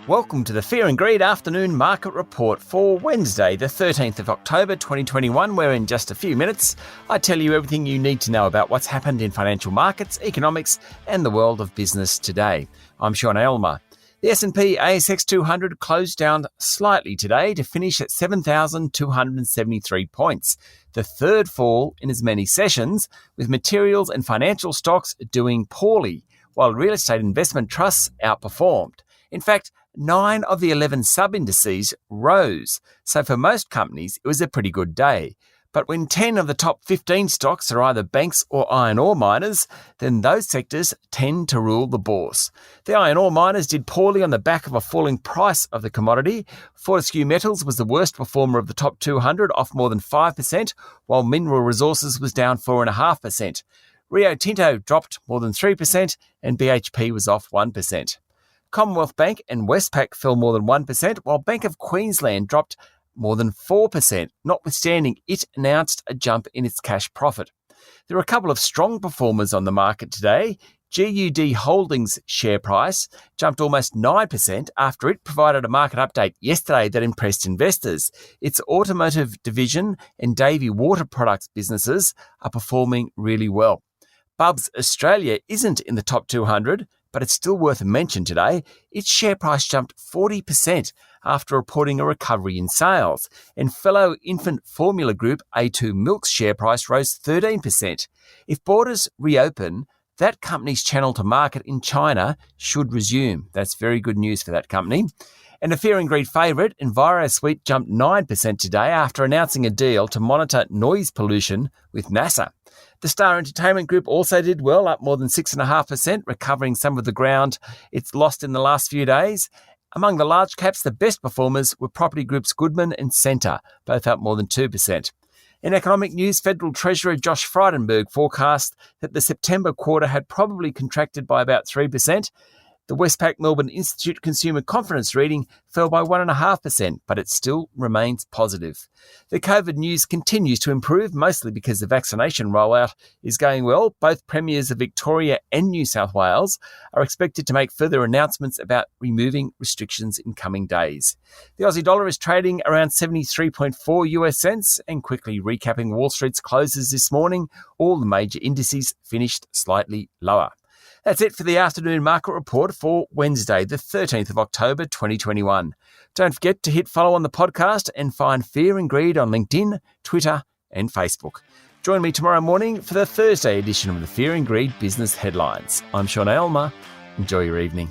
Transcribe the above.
Welcome to the Fear and Greed Afternoon Market Report for Wednesday, the 13th of October 2021, where in just a few minutes I tell you everything you need to know about what's happened in financial markets, economics and the world of business today. I'm Sean Aylmer. The S&P ASX 200 closed down slightly today to finish at 7,273 points, the third fall in as many sessions, with materials and financial stocks doing poorly, while real estate investment trusts outperformed. In fact, 9 of the 11 sub-indices rose, so for most companies it was a pretty good day. But when 10 of the top 15 stocks are either banks or iron ore miners, then those sectors tend to rule the bourse. The iron ore miners did poorly on the back of a falling price of the commodity. Fortescue Metals was the worst performer of the top 200, off more than 5%, while Mineral Resources was down 4.5%. Rio Tinto dropped more than 3% and BHP was off 1%. Commonwealth Bank and Westpac fell more than 1%, while Bank of Queensland dropped more than 4%, notwithstanding it announced a jump in its cash profit. There are a couple of strong performers on the market today. GUD Holdings share price jumped almost 9% after it provided a market update yesterday that impressed investors. Its automotive division and Davey Water Products businesses are performing really well. Bubs Australia isn't in the top 200, but it's still worth a mention today. Its share price jumped 40% after reporting a recovery in sales, and fellow infant formula group A2 Milk's share price rose 13%. If borders reopen, that company's channel to market in China should resume. That's very good news for that company. And a Fear and Greed favourite, EnviroSuite jumped 9% today after announcing a deal to monitor noise pollution with NASA. The Star Entertainment Group also did well, up more than 6.5%, recovering some of the ground it's lost in the last few days. Among the large caps, the best performers were property groups Goodman and Scentre, both up more than 2%. In economic news, Federal Treasurer Josh Frydenberg forecast that the September quarter had probably contracted by about 3%. The Westpac Melbourne Institute Consumer Confidence reading fell by 1.5%, but it still remains positive. The COVID news continues to improve, mostly because the vaccination rollout is going well. Both premiers of Victoria and New South Wales are expected to make further announcements about removing restrictions in coming days. The Aussie dollar is trading around 73.4 US cents, and quickly recapping Wall Street's closes this morning, all the major indices finished slightly lower. That's it for the afternoon market report for Wednesday, the 13th of October 2021. Don't forget to hit follow on the podcast and find Fear and Greed on LinkedIn, Twitter and Facebook. Join me tomorrow morning for the Thursday edition of the Fear and Greed Business Headlines. I'm Sean Aylmer. Enjoy your evening.